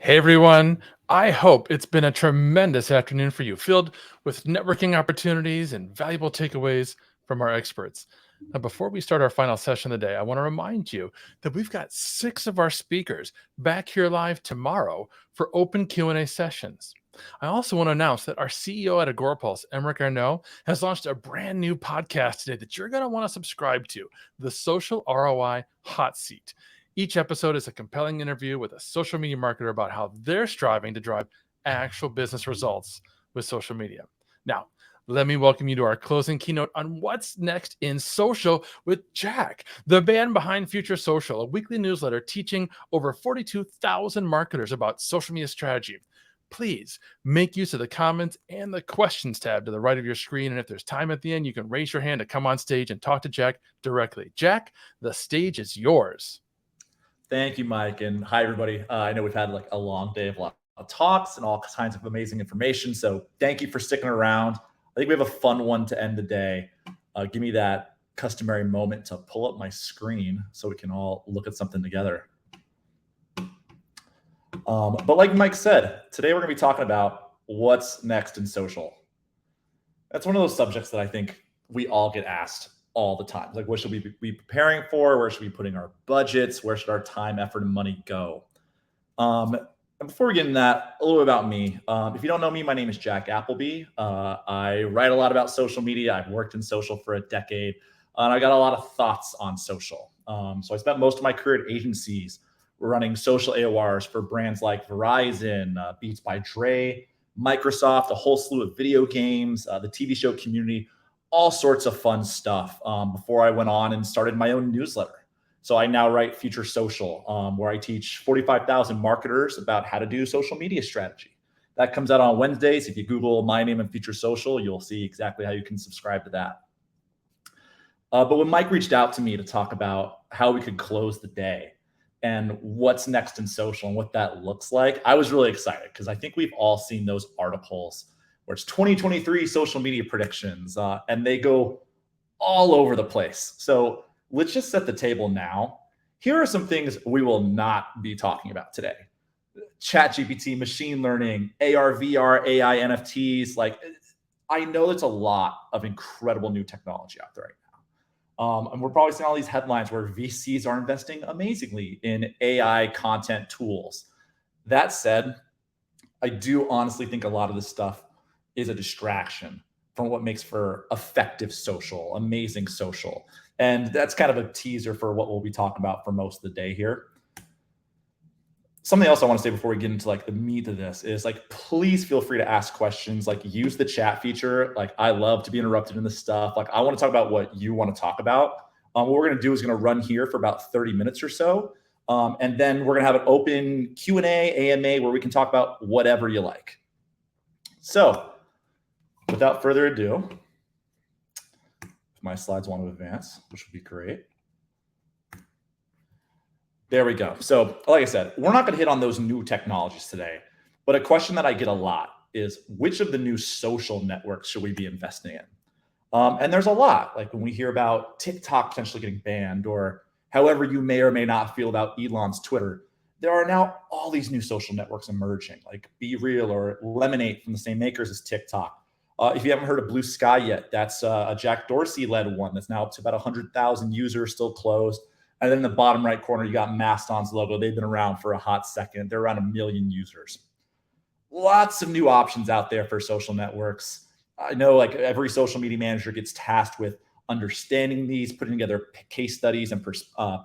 Hey everyone, I hope it's been a tremendous afternoon for you, filled with networking opportunities and valuable takeaways from our experts. Now, before we start our final session of the day, I want to remind you that we've got 6 of our speakers back here live tomorrow for open Q&A sessions. I also want to announce that our CEO at Agorapulse, Emmerich Arnault, has launched a brand new podcast today that you're going to want to subscribe to, the Social ROI Hot Seat. Each episode is a compelling interview with a social media marketer about how they're striving to drive actual business results with social media. Now, let me welcome you to our closing keynote on what's next in social with Jack, the man behind Future Social, a weekly newsletter teaching over 42,000 marketers about social media strategy. Please make use of the comments and the questions tab to the right of your screen. And if there's time at the end, you can raise your hand to come on stage and talk to Jack directly. Jack, the stage is yours. Thank you, Mike, and hi, everybody. I know we've had like a long day of a lot of talks and all kinds of amazing information. So thank you for sticking around. I think we have a fun one to end the day. Give me that customary moment to pull up my screen so we can all look at something together. But like Mike said, today we're going to be talking about what's next in social. That's one of those subjects that I think we all get asked all the time. Like, what should we be preparing for? Where should we be putting our budgets? Where should our time, effort, and money go? And before we get into that, a little bit about me. If you don't know me, my name is Jack Appleby. I write a lot about social media. I've worked in social for a decade, and I got a lot of thoughts on social. So I spent most of my career at agencies running social AORs for brands like Verizon, Beats by Dre, Microsoft, a whole slew of video games, the TV show Community, all sorts of fun stuff before I went on and started my own newsletter. So I now write Future Social, where I teach 45,000 marketers about how to do social media strategy. That comes out on Wednesdays. If you Google my name and Future Social, you'll see exactly how you can subscribe to that. But when Mike reached out to me to talk about how we could close the day and what's next in social and what that looks like, I was really excited because I think we've all seen those articles where it's 2023 social media predictions, and they go all over the place. So let's just set the table now. Here are some things we will not be talking about today. ChatGPT, machine learning, AR, VR, AI, NFTs. Like, I know there's a lot of incredible new technology out there right now. And we're probably seeing all these headlines where VCs are investing amazingly in AI content tools. That said, I do honestly think a lot of this stuff is a distraction from what makes for effective social, amazing social. And that's kind of a teaser for what we'll be talking about for most of the day here. Something else I want to say before we get into like the meat of this is like, please feel free to ask questions, like use the chat feature. Like, I love to be interrupted in this stuff. Like, I want to talk about what you want to talk about. What we're going to do is going to run here for about 30 minutes or so. And then we're going to have an open Q&A, AMA, where we can talk about whatever you like. So without further ado, if my slides want to advance, which would be great. There we go. So like I said, we're not going to hit on those new technologies today, but a question that I get a lot is, which of the new social networks should we be investing in? And there's a lot. Like when we hear about TikTok potentially getting banned, or however you may or may not feel about Elon's Twitter, there are now all these new social networks emerging, like Be Real or Lemonade from the same makers as TikTok. If you haven't heard of Blue Sky yet, that's a Jack Dorsey-led one that's now up to about 100,000 users, still closed. And then in the bottom right corner, you got Mastodon's logo. They've been around for a hot second. They're around 1 million users. Lots of new options out there for social networks. I know like every social media manager gets tasked with understanding these, putting together case studies and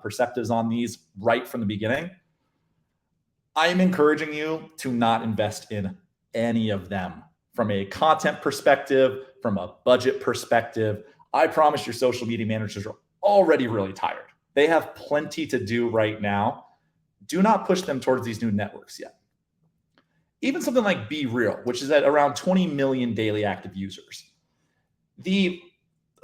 perspectives on these right from the beginning. I am encouraging you to not invest in any of them from a content perspective, from a budget perspective. I promise your social media managers are already really tired. They have plenty to do right now. Do not push them towards these new networks yet. Even something like Be Real, which is at around 20 million daily active users. The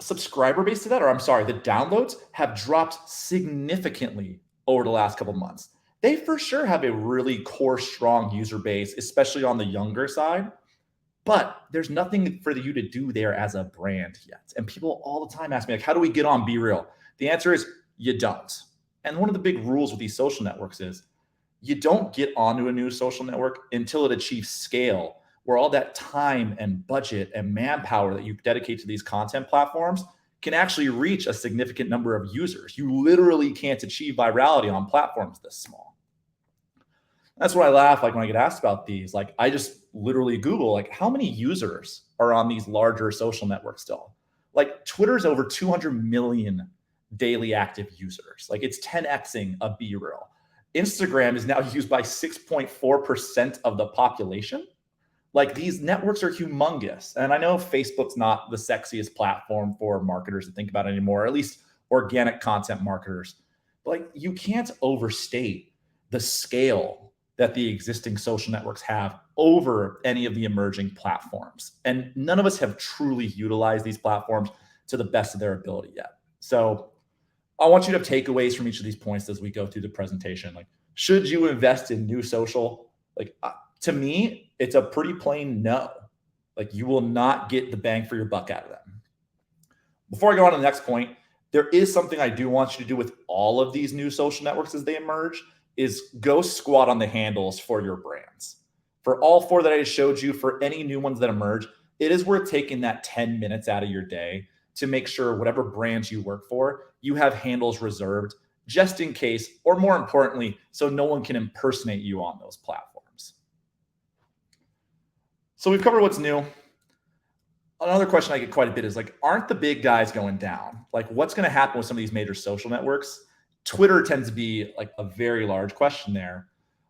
subscriber base to that, or I'm sorry, the downloads have dropped significantly over the last couple of months. They for sure have a really core, strong user base, especially on the younger side. But there's nothing for you to do there as a brand yet. And people all the time ask me, like, how do we get on Be Real? The answer is you don't. And one of the big rules with these social networks is You don't get onto a new social network until it achieves scale, where all that time and budget and manpower that you dedicate to these content platforms can actually reach a significant number of users. You literally can't achieve virality on platforms this small. That's why I laugh, like when I get asked about these. Like I just literally Google like how many users are on these larger social networks still. Like Twitter's over 200 million daily active users. Like it's 10xing a B reel. Instagram is now used by 6.4% of the population. Like these networks are humongous. And I know Facebook's not the sexiest platform for marketers to think about anymore, or at least organic content marketers. But like you can't overstate the scale that the existing social networks have over any of the emerging platforms. And none of us have truly utilized these platforms to the best of their ability yet. So I want you to have takeaways from each of these points as we go through the presentation. Like, should you invest in new social? Like, to me, it's a pretty plain no. Like, you will not get the bang for your buck out of them. Before I go on to the next point, there is something I do want you to do with all of these new social networks as they emerge, is go squat on the handles for your brands. For all four that I just showed you, for any new ones that emerge, it is worth taking that 10 minutes out of your day to make sure whatever brands you work for, you have handles reserved just in case, or more importantly, so no one can impersonate you on those platforms. So we've covered what's new. Another question I get quite a bit is like, aren't the big guys going down? Like what's going to happen with some of these major social networks? Twitter tends to be like a very large question there.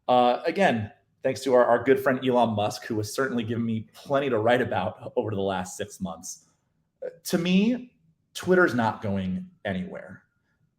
Again, thanks to our good friend Elon Musk, who has certainly given me plenty to write about over the last 6 months. To me, Twitter's not going anywhere.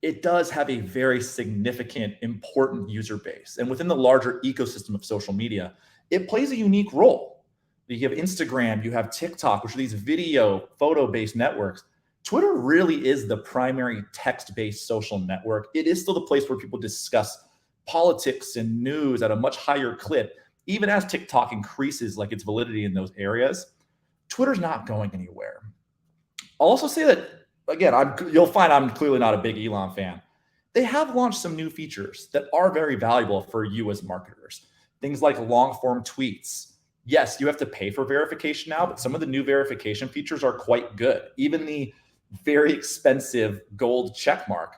It does have a very significant, important user base. And within the larger ecosystem of social media, it plays a unique role. You have Instagram, you have TikTok, which are these video, photo-based networks. Twitter really is the primary text-based social network. It is still the place where people discuss politics and news at a much higher clip, even as TikTok increases like its validity in those areas. Twitter's not going anywhere. I'll also say that, again, you'll find I'm clearly not a big Elon fan. They have launched some new features that are very valuable for you as marketers. Things like long-form tweets. Yes, you have to pay for verification now, but some of the new verification features are quite good. Even the very expensive gold checkmark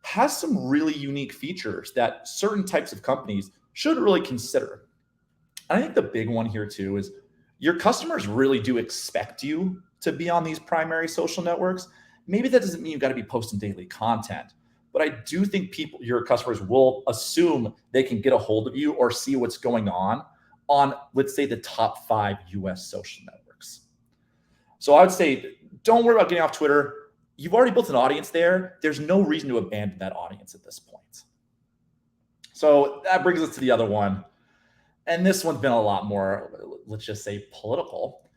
has some really unique features that certain types of companies should really consider. I think the big one here too is your customers really do expect you to be on these primary social networks. Maybe that doesn't mean you've got to be posting daily content, but I do think your customers will assume they can get a hold of you or see what's going on, let's say, the top 5 US social networks. So I would say, don't worry about getting off Twitter. You've already built an audience there. There's no reason to abandon that audience at this point. So that brings us to the other one. And this one's been a lot more, let's just say, political.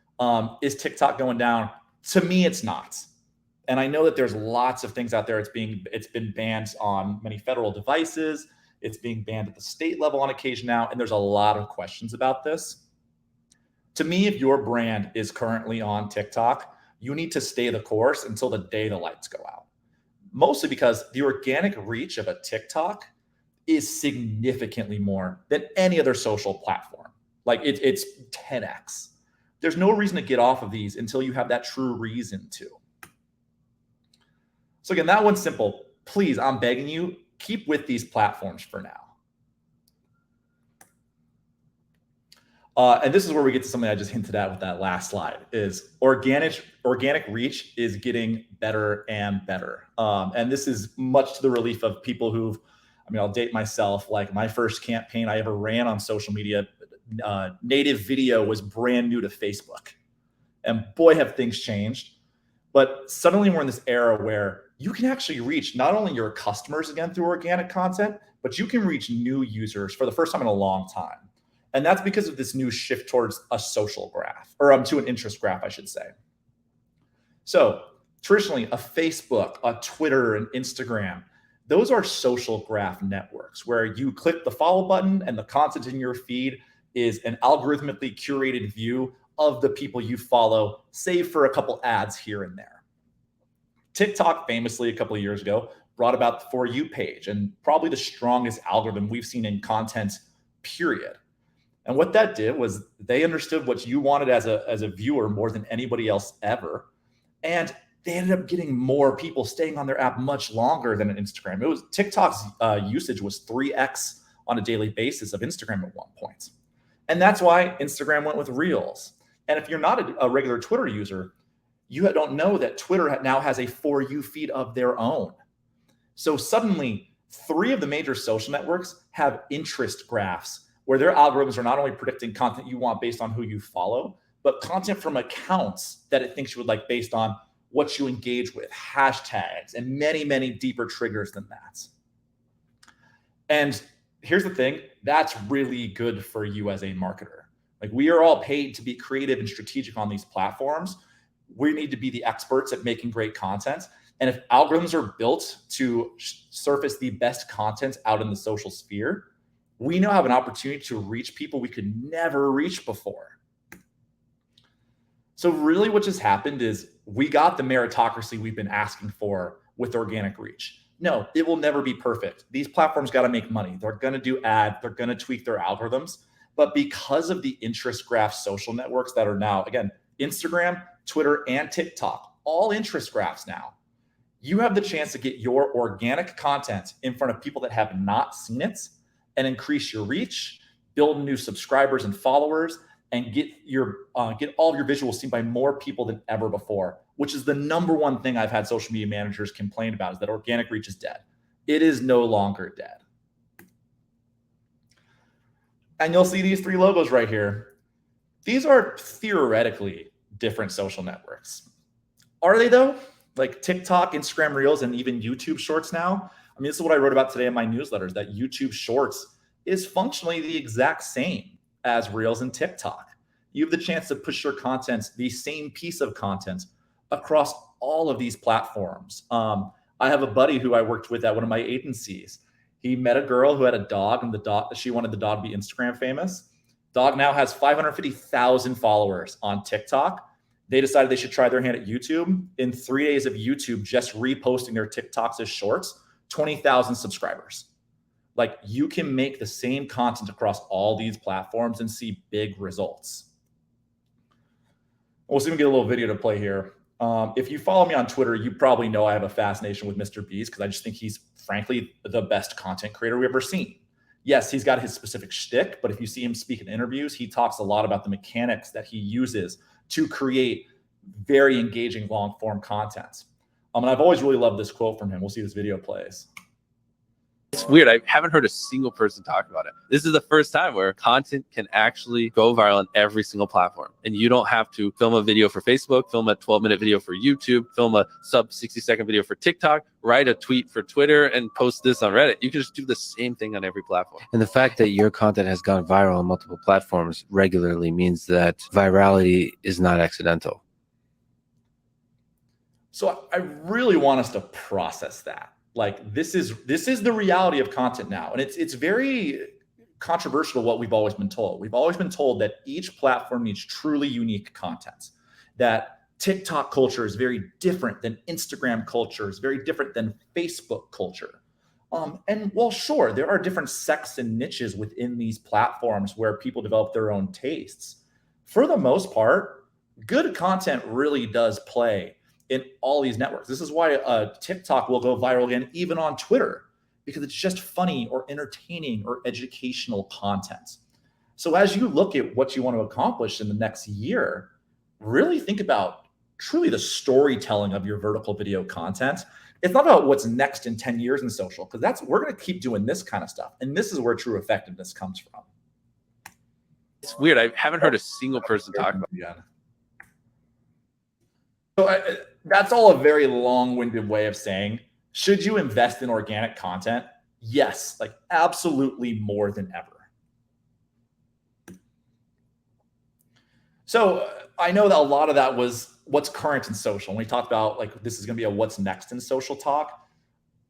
Is TikTok going down? To me, it's not. And I know that there's lots of things out there. It's been banned on many federal devices. It's being banned at the state level on occasion now. And there's a lot of questions about this. To me, if your brand is currently on TikTok, you need to stay the course until the day the lights go out. Mostly because the organic reach of a TikTok is significantly more than any other social platform. Like it's 10x. There's no reason to get off of these until you have that true reason to. So again, that one's simple. Please, I'm begging you, keep with these platforms for now. And this is where we get to something I just hinted at with that last slide, is organic reach is getting better and better. And this is much to the relief of people I'll date myself. Like my first campaign I ever ran on social media, native video was brand new to Facebook. And boy, have things changed. But suddenly we're in this era where you can actually reach not only your customers again through organic content, but you can reach new users for the first time in a long time. And that's because of this new shift towards a social graph, or to an interest graph, I should say. So traditionally, a Facebook, a Twitter, and Instagram, those are social graph networks where you click the follow button and the content in your feed is an algorithmically curated view of the people you follow, save for a couple ads here and there. TikTok famously a couple of years ago brought about the For You page, and probably the strongest algorithm we've seen in content, period. And what that did was they understood what you wanted as a viewer more than anybody else ever. And they ended up getting more people staying on their app much longer than Instagram. It was TikTok's usage was 3x on a daily basis of Instagram at one point. And that's why Instagram went with Reels. And if you're not a regular Twitter user, you don't know that Twitter now has a For You feed of their own. So suddenly, 3 of the major social networks have interest graphs where their algorithms are not only predicting content you want based on who you follow, but content from accounts that it thinks you would like based on what you engage with, hashtags, and many, many deeper triggers than that. And here's the thing, that's really good for you as a marketer. Like, we are all paid to be creative and strategic on these platforms. We need to be the experts at making great content. And if algorithms are built to surface the best content out in the social sphere, we now have an opportunity to reach people we could never reach before. So really what just happened is we got the meritocracy we've been asking for with organic reach. No, it will never be perfect. These platforms got to make money. They're going to do ads. They're going to tweak their algorithms. But because of the interest graph social networks that are now, again, Instagram, Twitter, and TikTok, all interest graphs now, you have the chance to get your organic content in front of people that have not seen it and increase your reach, build new subscribers and followers, and get all of your visuals seen by more people than ever before, which is the number one thing I've had social media managers complain about, is that organic reach is dead. It is no longer dead. And you'll see these 3 logos right here. These are theoretically different social networks. Are they though? Like TikTok, Instagram Reels, and even YouTube Shorts now. I mean, this is what I wrote about today in my newsletters, that YouTube Shorts is functionally the exact same as Reels and TikTok. You have the chance to push your content, the same piece of content, across all of these platforms. I have a buddy who I worked with at one of my agencies. He met a girl who had a dog, and she wanted the dog to be Instagram famous. Dog now has 550,000 followers on TikTok. They decided they should try their hand at YouTube. In 3 days of YouTube just reposting their TikToks as shorts, 20,000 subscribers. Like, you can make the same content across all these platforms and see big results. We'll see if we can get a little video to play here. If you follow me on Twitter, you probably know I have a fascination with Mr. Beast because I just think he's, frankly, the best content creator we've ever seen. Yes, he's got his specific shtick, but if you see him speak in interviews, he talks a lot about the mechanics that he uses to create very engaging long-form content. And I've always really loved this quote from him. We'll see if this video plays. It's weird. I haven't heard a single person talk about it. This is the first time where content can actually go viral on every single platform. And you don't have to film a video for Facebook, film a 12-minute video for YouTube, film a sub 60-second video for TikTok, write a tweet for Twitter, and post this on Reddit. You can just do the same thing on every platform. And the fact that your content has gone viral on multiple platforms regularly means that virality is not accidental. So I really want us to process that. Like, this is the reality of content now. And it's very controversial what we've always been told. We've always been told that each platform needs truly unique content, that TikTok culture is very different than Instagram culture, is very different than Facebook culture. And while sure, there are different sects and niches within these platforms where people develop their own tastes, for the most part, good content really does play in all these networks. This is why TikTok will go viral again, even on Twitter, because it's just funny or entertaining or educational content. So as you look at what you want to accomplish in the next year, really think about truly the storytelling of your vertical video content. It's not about what's next in 10 years in social, because we're going to keep doing this kind of stuff. And this is where true effectiveness comes from. It's weird. I haven't heard a single person talk about it. So that's all a very long-winded way of saying, should you invest in organic content? Yes, like absolutely more than ever. So I know that a lot of that was what's current in social. When we talked about like this is going to be a what's next in social talk,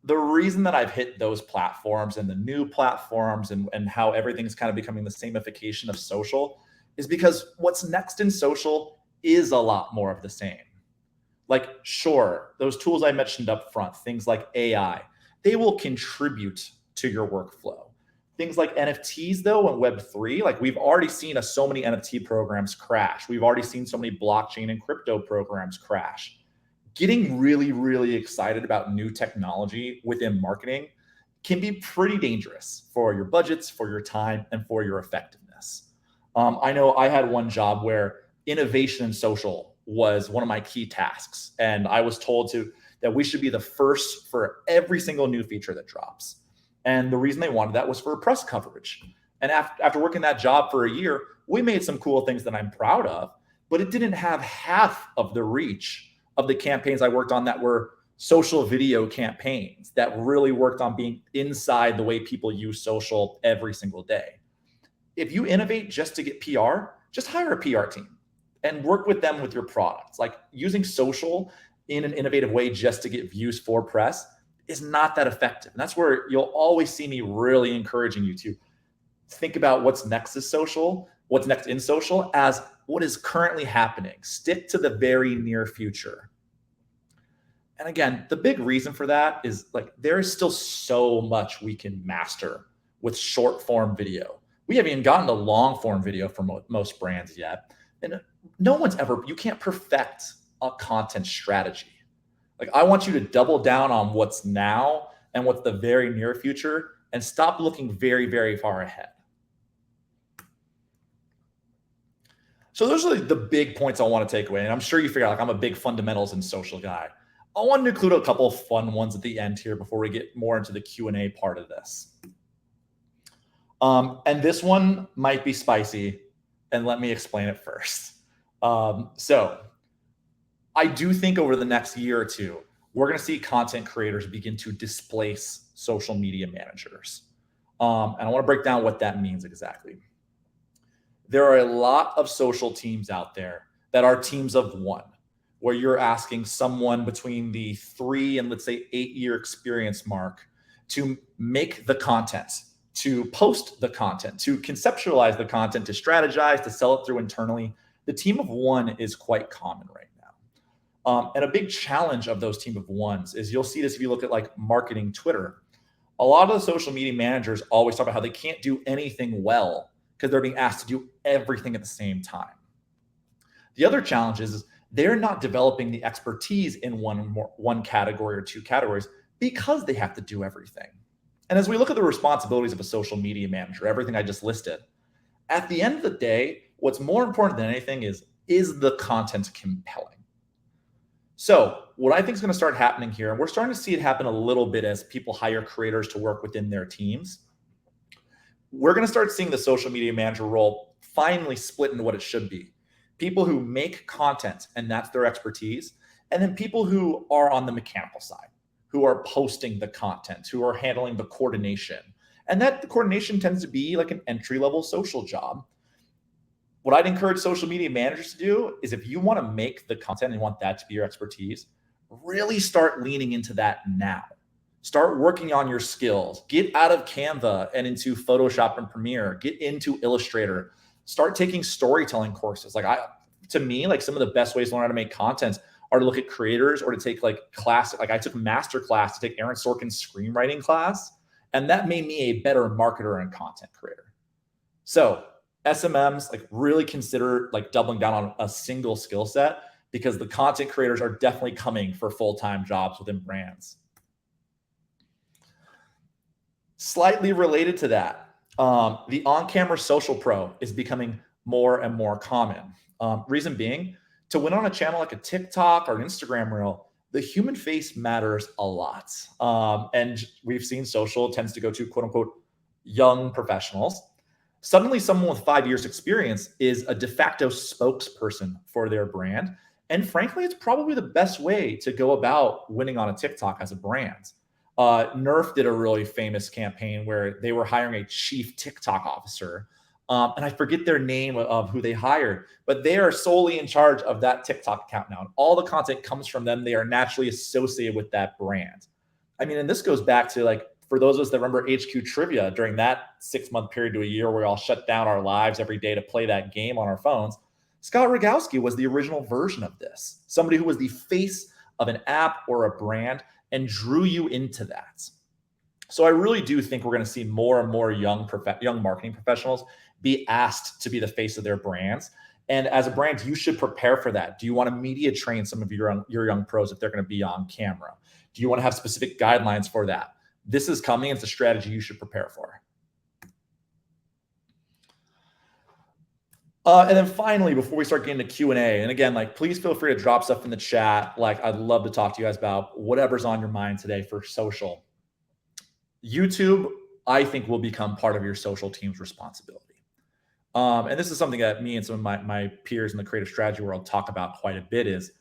the reason that I've hit those platforms and the new platforms and how everything's kind of becoming the samification of social is because what's next in social is a lot more of the same. Like, sure, those tools I mentioned up front, things like AI, they will contribute to your workflow. Things like NFTs, though, and Web3, like we've already seen so many NFT programs crash. We've already seen so many blockchain and crypto programs crash. Getting really, really excited about new technology within marketing can be pretty dangerous for your budgets, for your time, and for your effectiveness. I know I had one job where innovation in social was one of my key tasks, and I was told that we should be the first for every single new feature that drops. And the reason they wanted that was for press coverage. And after working that job for a year, we made some cool things that I'm proud of, but it didn't have half of the reach of the campaigns I worked on that were social video campaigns that really worked on being inside the way people use social every single day. If you innovate just to get PR, just hire a PR team and work with them with your products. Like using social in an innovative way just to get views for press is not that effective. And that's where you'll always see me really encouraging you to think about what's next in social as what is currently happening. Stick to the very near future. And again, the big reason for that is like there is still so much we can master with short form video. We haven't even gotten to long form video for most brands yet. And you can't perfect a content strategy. Like I want you to double down on what's now and what's the very near future and stop looking very, very far ahead. So those are the big points I want to take away. And I'm sure you figure out like I'm a big fundamentals and social guy. I wanted to include a couple of fun ones at the end here before we get more into the Q&A part of this. And this one might be spicy, and let me explain it first. So I do think over the next year or two, we're going to see content creators begin to displace social media managers. And I want to break down what that means exactly. There are a lot of social teams out there that are teams of one, where you're asking someone between the 3 and let's say 8-year experience mark to make the content, to post the content, to conceptualize the content, to strategize, to sell it through internally. The team of one is quite common right now. And a big challenge of those team of ones is you'll see this if you look at like marketing Twitter. A lot of the social media managers always talk about how they can't do anything well because they're being asked to do everything at the same time. The other challenge is they're not developing the expertise in one category or 2 categories because they have to do everything. And as we look at the responsibilities of a social media manager, everything I just listed, at the end of the day, what's more important than anything is the content compelling? So what I think is going to start happening here, and we're starting to see it happen a little bit as people hire creators to work within their teams, we're going to start seeing the social media manager role finally split into what it should be. People who make content, and that's their expertise, and then people who are on the mechanical side, who are posting the content, who are handling the coordination. And that the coordination tends to be like an entry-level social job. What I'd encourage social media managers to do is if you want to make the content and want that to be your expertise, really start leaning into that now. Start working on your skills. Get out of Canva and into Photoshop and Premiere. Get into Illustrator. Start taking storytelling courses. To me, some of the best ways to learn how to make content are to look at creators or to take classes. I took master class to take Aaron Sorkin's screenwriting class, and that made me a better marketer and content creator. So SMMs, really consider doubling down on a single skill set, because the content creators are definitely coming for full-time jobs within brands. Slightly related to that, the on-camera social pro is becoming more and more common. Reason being, to win on a channel like a TikTok or an Instagram reel, the human face matters a lot. And we've seen social tends to go to quote unquote young professionals. Suddenly someone with 5 years experience is a de facto spokesperson for their brand. And frankly, it's probably the best way to go about winning on a TikTok as a brand. Nerf did a really famous campaign where they were hiring a chief TikTok officer. And I forget their name of who they hired, but they are solely in charge of that TikTok account now. And all the content comes from them. They are naturally associated with that brand. I mean, and this goes back to for those of us that remember HQ Trivia during that 6-month period to a year where we all shut down our lives every day to play that game on our phones. Scott Rogowski was the original version of this. Somebody who was the face of an app or a brand and drew you into that. So I really do think we're going to see more and more young marketing professionals be asked to be the face of their brands. And as a brand, you should prepare for that. Do you want to media train some of your young pros if they're going to be on camera? Do you want to have specific guidelines for that? This is coming. It's a strategy you should prepare for. And then finally, before we start getting to Q&A, and again, like, please feel free to drop stuff in the chat. Like, I'd love to talk to you guys about whatever's on your mind today for social. YouTube, I think, will become part of your social team's responsibility. And this is something that me and some of my peers in the creative strategy world talk about quite a bit is,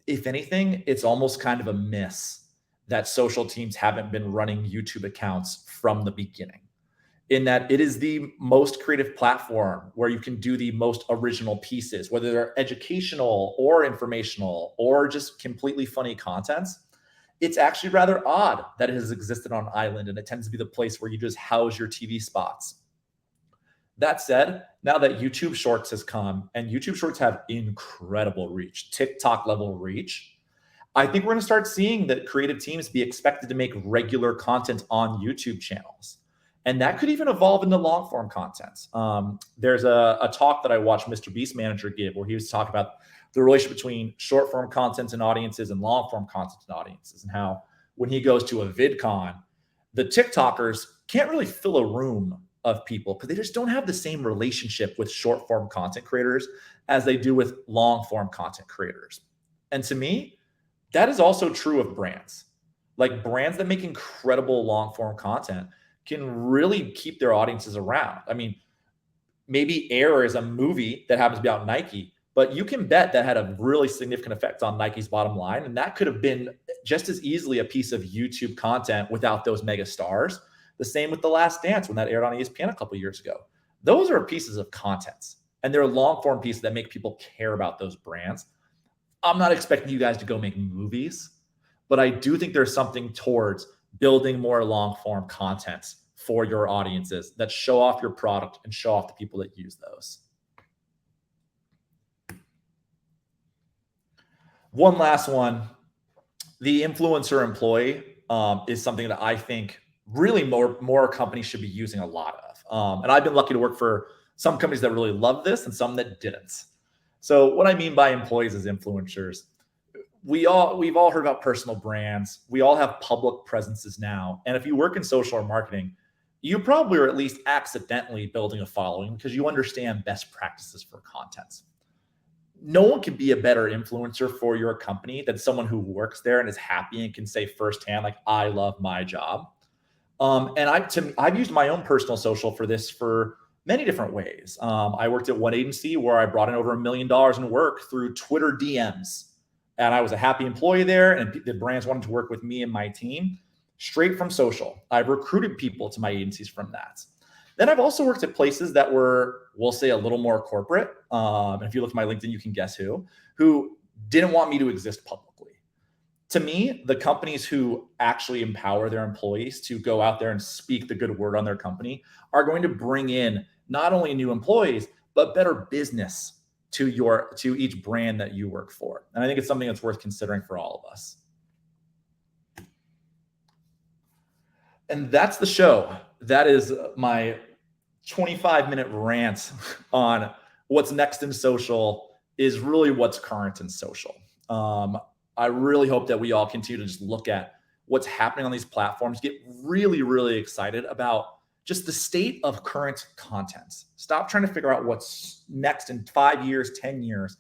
if anything, it's almost kind of a miss that social teams haven't been running YouTube accounts from the beginning, in that it is the most creative platform where you can do the most original pieces, whether they're educational or informational or just completely funny contents. It's actually rather odd that it has existed on Island, and it tends to be the place where you just house your TV spots. That said, now that YouTube Shorts has come, and YouTube Shorts have incredible reach, TikTok level reach, I think we're going to start seeing that creative teams be expected to make regular content on YouTube channels. And that could even evolve into long form content. There's a talk that I watched Mr. Beast Manager give where he was talking about the relationship between short form content and audiences and long form content and audiences, and how when he goes to a VidCon, the TikTokers can't really fill a room of people because they just don't have the same relationship with short form content creators as they do with long form content creators. And to me, that is also true of brands. Like, brands that make incredible long form content can really keep their audiences around. I mean, maybe Air is a movie that happens to be about Nike, but you can bet that had a really significant effect on Nike's bottom line. And that could have been just as easily a piece of YouTube content without those mega stars. The same with The Last Dance when that aired on ESPN a couple of years ago. Those are pieces of content, and they're long form pieces that make people care about those brands. I'm not expecting you guys to go make movies, but I do think there's something towards building more long form content for your audiences that show off your product and show off the people that use those. One last one, the influencer employee is something that I think really more companies should be using a lot of. And I've been lucky to work for some companies that really love this and some that didn't. So what I mean by employees as influencers, we've all heard about personal brands. We all have public presences now. And if you work in social or marketing, you probably are at least accidentally building a following because you understand best practices for content. No one can be a better influencer for your company than someone who works there and is happy and can say firsthand, like, I love my job. And I've used my own personal social for this for many different ways. I worked at one agency where I brought in over $1 million in work through Twitter DMs. And I was a happy employee there, and the brands wanted to work with me and my team straight from social. I've recruited people to my agencies from that. Then I've also worked at places that were, we'll say, a little more corporate. And if you look at my LinkedIn, you can guess who didn't want me to exist publicly. To me, the companies who actually empower their employees to go out there and speak the good word on their company are going to bring in not only new employees, but better business to each brand that you work for. And I think it's something that's worth considering for all of us. And that's the show. That is my 25-minute rant on what's next in social is really what's current in social. I really hope that we all continue to just look at what's happening on these platforms, get really, really excited about just the state of current content. Stop trying to figure out what's next in 5 years, 10 years.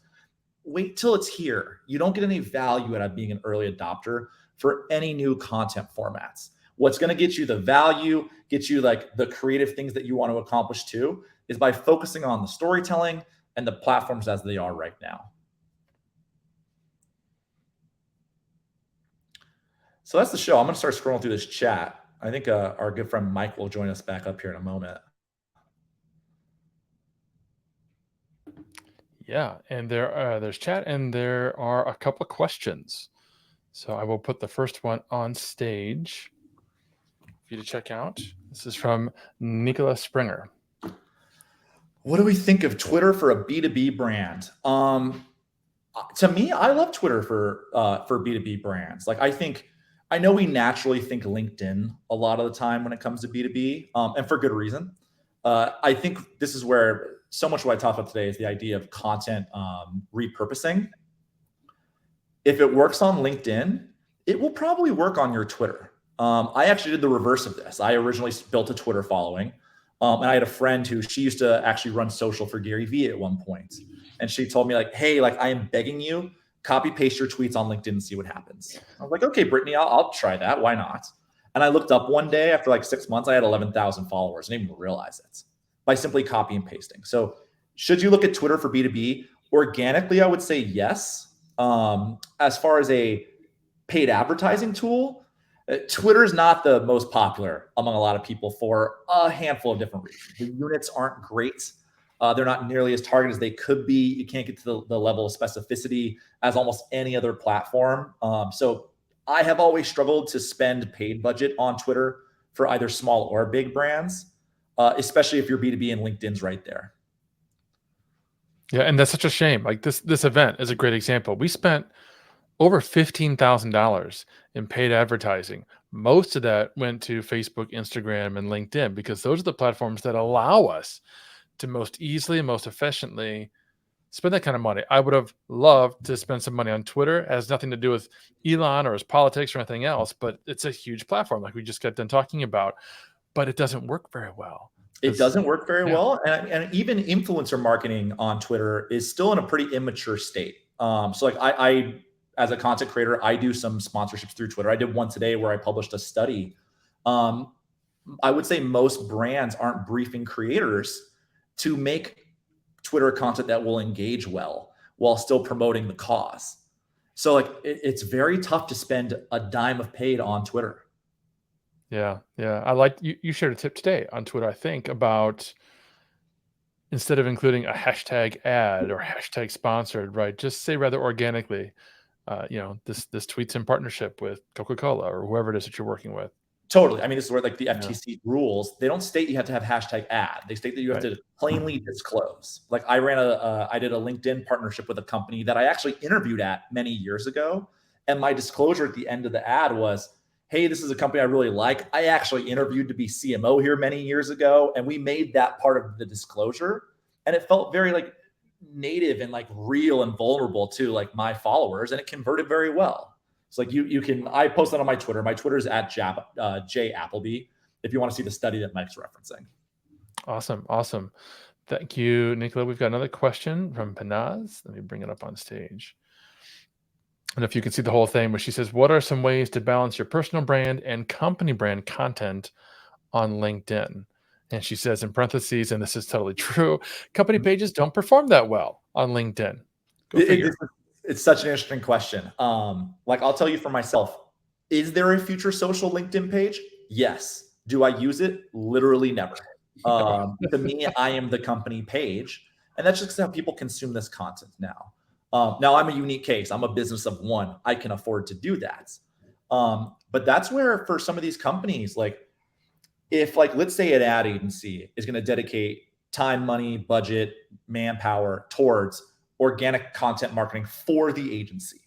Wait till it's here. You don't get any value out of being an early adopter for any new content formats. What's going to get you the value, get you like the creative things that you want to accomplish too, is by focusing on the storytelling and the platforms as they are right now. So that's the show. I'm going to start scrolling through this chat. I think our good friend Mike will join us back up here in a moment. Yeah, and there's chat, and there are a couple of questions. So I will put the first one on stage for you to check out. This is from Nicholas Springer. What do we think of Twitter for a B2B brand? To me, I love Twitter for B2B brands. Like, I think I know we naturally think LinkedIn a lot of the time when it comes to B2B, and for good reason. I think this is where so much what I talk about today is the idea of content repurposing. If it works on LinkedIn, it will probably work on your Twitter. I actually did the reverse of this. I originally built a Twitter following, and I had a friend who she used to actually run social for Gary Vee at one point, and she told me like, "Hey, like I am begging you, copy paste your tweets on LinkedIn and see what happens." I was like, "Okay, Brittany, I'll try that. Why not?" And I looked up one day after like 6 months, I had 11,000 followers. I didn't even realize it by simply copy and pasting. So, should you look at Twitter for B2B organically? I would say yes. As far as a paid advertising tool, Twitter is not the most popular among a lot of people for a handful of different reasons. The units aren't great. They're not nearly as targeted as they could be. You can't get to the level of specificity as almost any other platform. So I have always struggled to spend paid budget on Twitter for either small or big brands, especially if you're B2B and LinkedIn's right there. Yeah, and that's such a shame. Like this event is a great example. We spent over $15,000 in paid advertising. Most of that went to Facebook, Instagram, and LinkedIn because those are the platforms that allow us to most easily and most efficiently spend that kind of money. I would have loved to spend some money on Twitter. It has nothing to do with Elon or his politics or anything else, but it's a huge platform like we just got done talking about, but it doesn't work very well. It doesn't work very Yeah. well. And even influencer marketing on Twitter is still in a pretty immature state. So like I, as a content creator, I do some sponsorships through Twitter. I did one today where I published a study. I would say most brands aren't briefing creators to make Twitter content that will engage well while still promoting the cause. So like it's very tough to spend a dime of paid on Twitter. Yeah. I like you shared a tip today on Twitter, I think, about instead of including a hashtag ad or hashtag sponsored, right? Just say rather organically, this tweet's in partnership with Coca-Cola or whoever it is that you're working with. Totally. I mean, this is where like the FTC rules, they don't state you have to have hashtag ad. They state that you have to plainly disclose. Like I did a LinkedIn partnership with a company that I actually interviewed at many years ago. And my disclosure at the end of the ad was, hey, this is a company I really like. I actually interviewed to be CMO here many years ago. And we made that part of the disclosure. And it felt very like native and like real and vulnerable to like my followers. And it converted very well. So like you can, I post that on my Twitter. My Twitter is at J Appleby if you want to see the study that Mike's referencing. Awesome. Thank you, Nicola. We've got another question from Panaz. Let me bring it up on stage. And if you can see the whole thing, but she says, what are some ways to balance your personal brand and company brand content on LinkedIn? And she says in parentheses, and this is totally true, company pages don't perform that well on LinkedIn. Go figure. It's such an interesting question. Like I'll tell you for myself, is there a future social LinkedIn page? Yes. Do I use it? Literally never. To me, I am the company page. And that's just how people consume this content now. Now I'm a unique case. I'm a business of one. I can afford to do that. But that's where for some of these companies, like if like, let's say an ad agency is going to dedicate time, money, budget, manpower towards organic content marketing for the agency.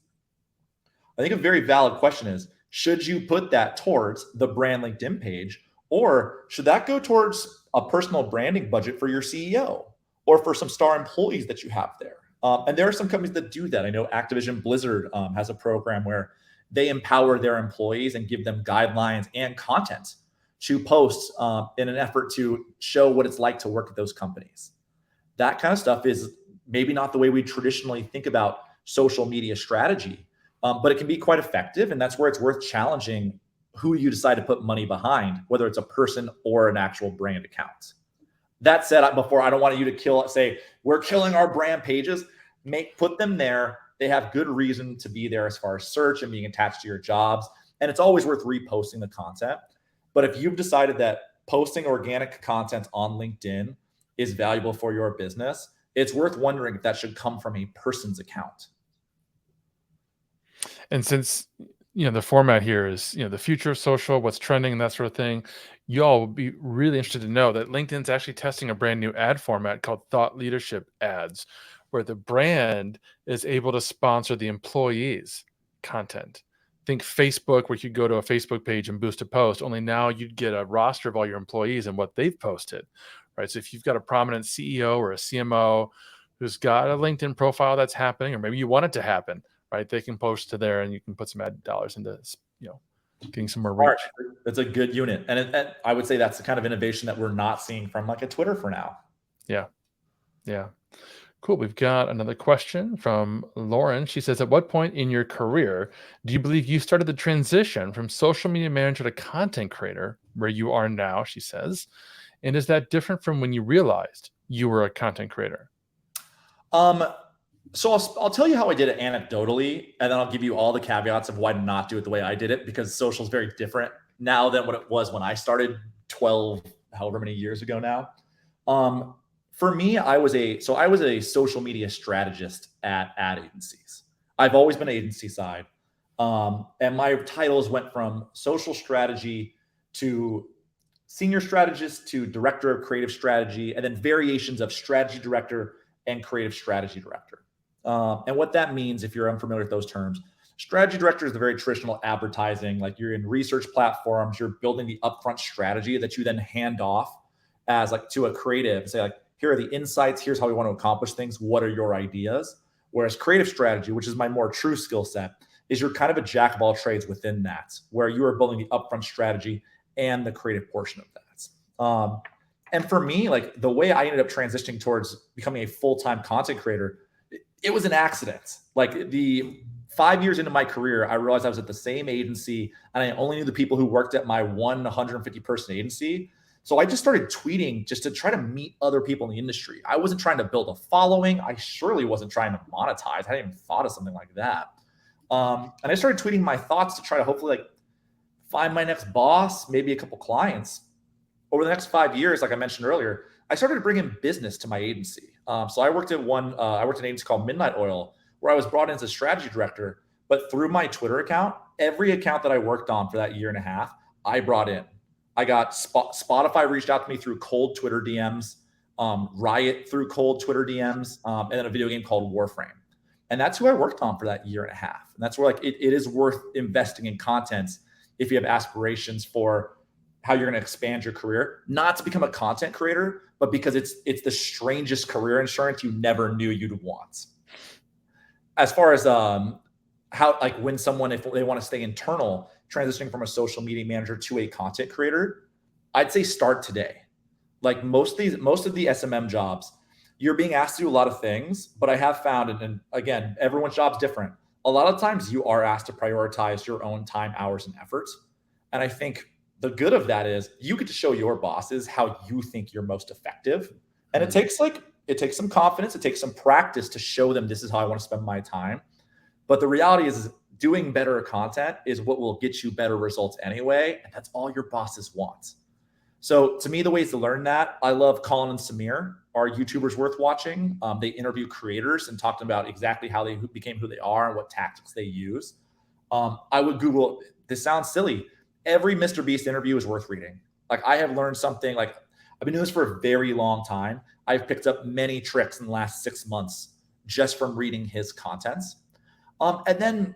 I think a very valid question is, should you put that towards the brand LinkedIn page, or should that go towards a personal branding budget for your CEO or for some star employees that you have there? And there are some companies that do that. I know Activision Blizzard has a program where they empower their employees and give them guidelines and content to post in an effort to show what it's like to work at those companies. That kind of stuff is maybe not the way we traditionally think about social media strategy, but it can be quite effective. And that's where it's worth challenging who you decide to put money behind, whether it's a person or an actual brand account. That said, before, I don't want you to say, we're killing our brand pages. Put them there. They have good reason to be there as far as search and being attached to your jobs. And it's always worth reposting the content. But if you've decided that posting organic content on LinkedIn is valuable for your business, it's worth wondering if that should come from a person's account. And since the format here is the future of social, what's trending, and that sort of thing, y'all will be really interested to know that LinkedIn's actually testing a brand new ad format called thought leadership ads, where the brand is able to sponsor the employees' content. think Facebook, where you could go to a Facebook page and boost a post, only now you'd get a roster of all your employees and what they've posted, right? So if you've got a prominent CEO or a CMO who's got a LinkedIn profile that's happening, or maybe you want it to happen, right? They can post to there and you can put some ad dollars into, getting some more reach. That's a good unit. And I would say that's the kind of innovation that we're not seeing from like a Twitter for now. Yeah. Yeah. Cool. We've got another question from Lauren. She says, at what point in your career do you believe you started the transition from social media manager to content creator where you are now, she says? And is that different from when you realized you were a content creator? So I'll tell you how I did it anecdotally, and then I'll give you all the caveats of why not do it the way I did it, because social is very different now than what it was when I started 12, however many years ago now. For me, I was a social media strategist at ad agencies. I've always been agency side. And my titles went from social strategy to senior strategist to director of creative strategy, and then variations of strategy director and creative strategy director. And what that means, if you're unfamiliar with those terms, strategy director is the very traditional advertising, like you're in research platforms, you're building the upfront strategy that you then hand off as like to a creative and say like, here are the insights, here's how we want to accomplish things, what are your ideas? Whereas creative strategy, which is my more true skill set, is you're kind of a jack of all trades within that, where you are building the upfront strategy and the creative portion of that. And for me, like the way I ended up transitioning towards becoming a full-time content creator, it was an accident. Like the 5 years into my career, I realized I was at the same agency and I only knew the people who worked at my 150 person agency. So I just started tweeting just to try to meet other people in the industry. I wasn't trying to build a following. I surely wasn't trying to monetize. I hadn't even thought of something like that. And I started tweeting my thoughts to try to hopefully like find my next boss, maybe a couple clients. Over the next 5 years, like I mentioned earlier, I started to bring in business to my agency. So I worked at an agency called Midnight Oil, where I was brought in as a strategy director. But through my Twitter account, every account that I worked on for that year and a half, I brought in. I got Spotify reached out to me through cold Twitter DMs, Riot through cold Twitter DMs, and then a video game called Warframe. And that's who I worked on for that year and a half. And that's where like it is worth investing in content if you have aspirations for how you're going to expand your career, not to become a content creator, but because it's the strangest career insurance you never knew you'd want. As far as how like when someone, if they want to stay internal, transitioning from a social media manager to a content creator, I'd say start today. Like most of the SMM jobs, you're being asked to do a lot of things, but I have found, and again, everyone's job's different. A lot of times you are asked to prioritize your own time, hours, and efforts. And I think the good of that is you get to show your bosses how you think you're most effective. And it takes some confidence, it takes some practice to show them this is how I want to spend my time. But the reality is doing better content is what will get you better results anyway. And that's all your bosses want. So to me, the ways to learn that, I love Colin and Samir, are YouTubers worth watching. They interview creators and talk about exactly how they became who they are and what tactics they use. I would Google, this sounds silly, every Mr. Beast interview is worth reading. Like I have learned something, like I've been doing this for a very long time. I've picked up many tricks in the last 6 months just from reading his contents. And then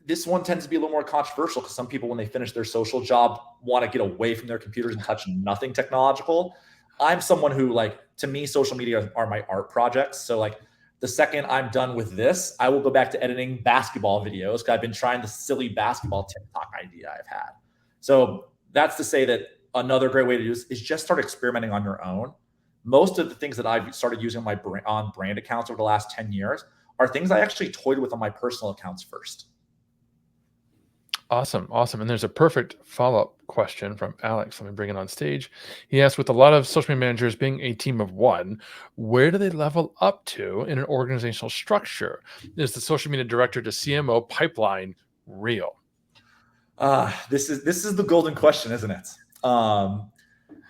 this one tends to be a little more controversial because some people, when they finish their social job, want to get away from their computers and touch nothing technological. I'm someone who, like, to me, social media are my art projects. So like the second I'm done with this, I will go back to editing basketball videos because I've been trying the silly basketball TikTok idea I've had. So that's to say that another great way to do this is just start experimenting on your own. Most of the things that I've started using on brand accounts over the last 10 years are things I actually toyed with on my personal accounts first. Awesome. And there's a perfect follow-up question from Alex. Let me bring it on stage. He asked, with a lot of social media managers being a team of one, where do they level up to in an organizational structure? Is the social media director to CMO pipeline real? This is the golden question, isn't it?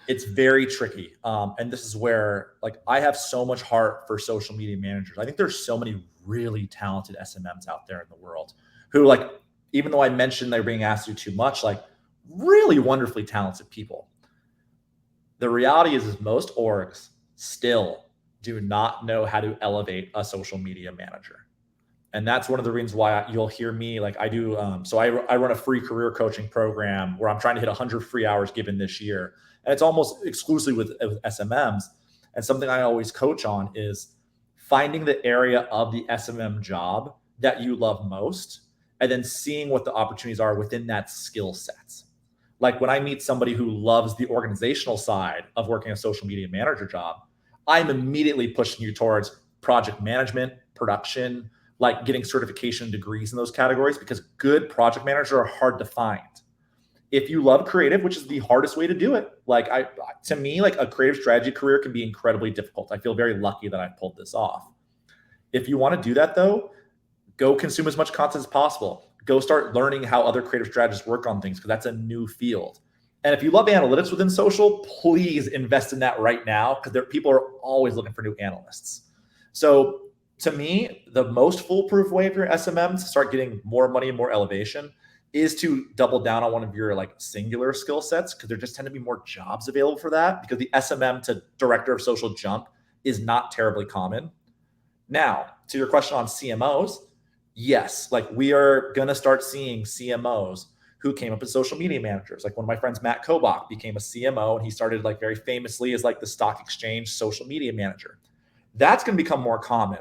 It's very tricky. And this is where, like, I have so much heart for social media managers. I think there's so many really talented SMMs out there in the world who, like, even though I mentioned they're being asked to do too much, like, really wonderfully talented people. The reality is most orgs still do not know how to elevate a social media manager. And that's one of the reasons why you'll hear me, like I do. So I run a free career coaching program where I'm trying to hit 100 free hours given this year. And it's almost exclusively with SMMs. And something I always coach on is finding the area of the SMM job that you love most, and then seeing what the opportunities are within that skill set. Like when I meet somebody who loves the organizational side of working a social media manager job, I'm immediately pushing you towards project management, production, like getting certification degrees in those categories, because good project managers are hard to find. If you love creative, which is the hardest way to do it, like to me, like a creative strategy career can be incredibly difficult. I feel very lucky that I pulled this off. If you want to do that though, go consume as much content as possible. Go start learning how other creative strategists work on things, because that's a new field. And if you love analytics within social, please invest in that right now, because people are always looking for new analysts. So to me, the most foolproof way for your SMM to start getting more money and more elevation is to double down on one of your like singular skill sets, because there just tend to be more jobs available for that, because the SMM to director of social jump is not terribly common. Now, to your question on CMOs, yes, like we are going to start seeing CMOs who came up as social media managers. Like one of my friends, Matt Kobach, became a CMO, and he started like very famously as like the stock exchange social media manager. That's going to become more common.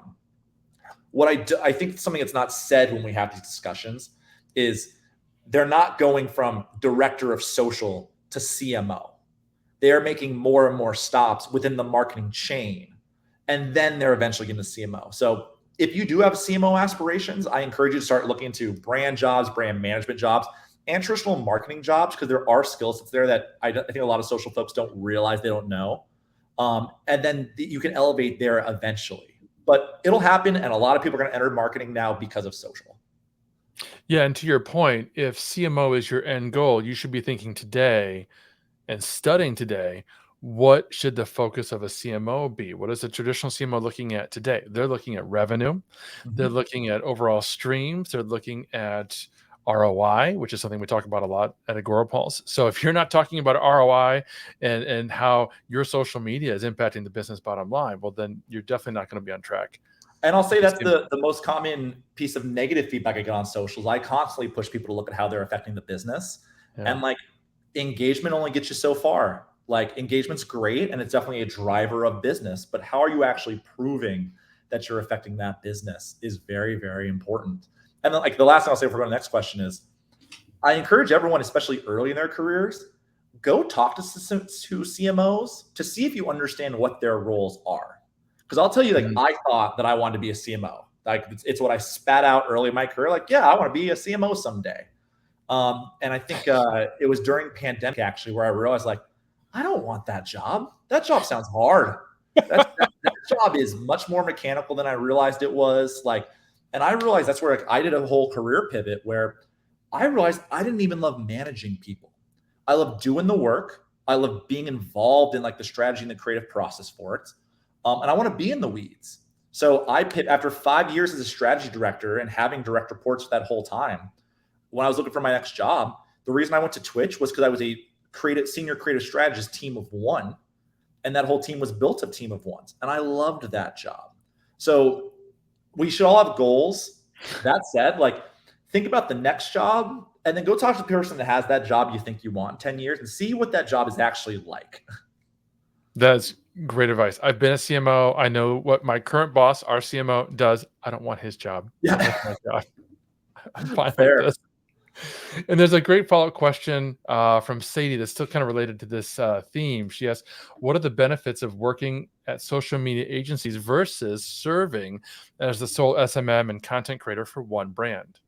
What I think something that's not said when we have these discussions is they're not going from director of social to CMO. They're making more and more stops within the marketing chain, and then they're eventually getting the CMO. So if you do have CMO aspirations, I encourage you to start looking into brand jobs, brand management jobs, and traditional marketing jobs, because there are skill sets there that I think a lot of social folks don't realize they don't know. And then you can elevate there eventually. But it'll happen, and a lot of people are going to enter marketing now because of social. Yeah, and to your point, if CMO is your end goal, you should be thinking today and studying today, what should the focus of a CMO be? What is a traditional CMO looking at today? They're looking at revenue. They're looking at overall streams. They're looking at ROI, which is something we talk about a lot at Agorapulse. So if you're not talking about ROI and how your social media is impacting the business bottom line, well, then you're definitely not going to be on track. And I'll say that's the most common piece of negative feedback I get on socials. I constantly push people to look at how they're affecting the business. Yeah. And like engagement only gets you so far. Like engagement's great, and it's definitely a driver of business, but how are you actually proving that you're affecting that business is very, very important. And then like the last thing I'll say before we go to the next question is I encourage everyone, especially early in their careers, go talk to CMOs to see if you understand what their roles are. Because I'll tell you, like, I thought that I wanted to be a CMO. Like, it's what I spat out early in my career. Like, yeah, I want to be a CMO someday. And I think it was during pandemic, actually, where I realized, like, I don't want that job. That job sounds hard. That job is much more mechanical than I realized it was. Like, and I realized that's where like, I did a whole career pivot where I realized I didn't even love managing people. I love doing the work. I love being involved in like the strategy and the creative process for it. And I want to be in the weeds. So after 5 years as a strategy director and having direct reports that whole time, when I was looking for my next job, the reason I went to Twitch was because I was a senior creative strategist team of one. And that whole team was built of team of ones. And I loved that job. So we should all have goals. That said, like think about the next job and then go talk to the person that has that job you think you want in 10 years and see what that job is actually like. That's great advice. I've been a CMO. I know what my current boss, our CMO, does. I don't want his job. Yeah. That's my job. I'm fine Fair. with this. And there's a great follow-up question from Sadie that's still kind of related to this theme. She asks, what are the benefits of working at social media agencies versus serving as the sole SMM and content creator for one brand?